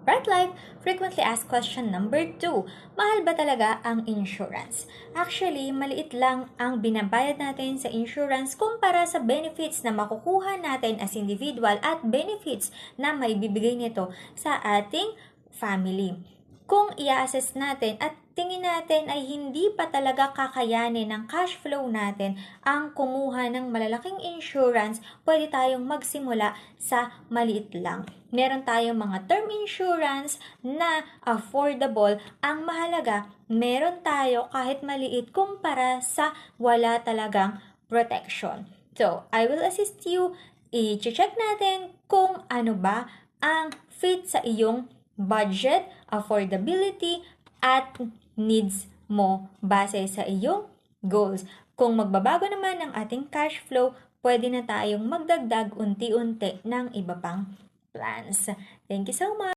Bright Life, frequently asked question number 2. Mahal ba talaga ang insurance? Actually, maliit lang ang binabayad natin sa insurance kumpara sa benefits na makukuha natin as individual at benefits na maibibigay nito sa ating family. Kung i-assess natin at tingin natin ay hindi pa talaga kakayanin ng cash flow natin ang kumuha ng malalaking insurance, pwede tayong magsimula sa maliit lang. Meron tayong mga term insurance na affordable. Ang mahalaga, meron tayo kahit maliit kumpara sa wala talagang protection. So, I will assist you. I-check natin kung ano ba ang fit sa iyong budget, affordability, at needs mo base sa iyong goals. Kung magbabago naman ang ating cash flow, pwede na tayong magdagdag unti-unti ng iba pang plans. Thank you so much!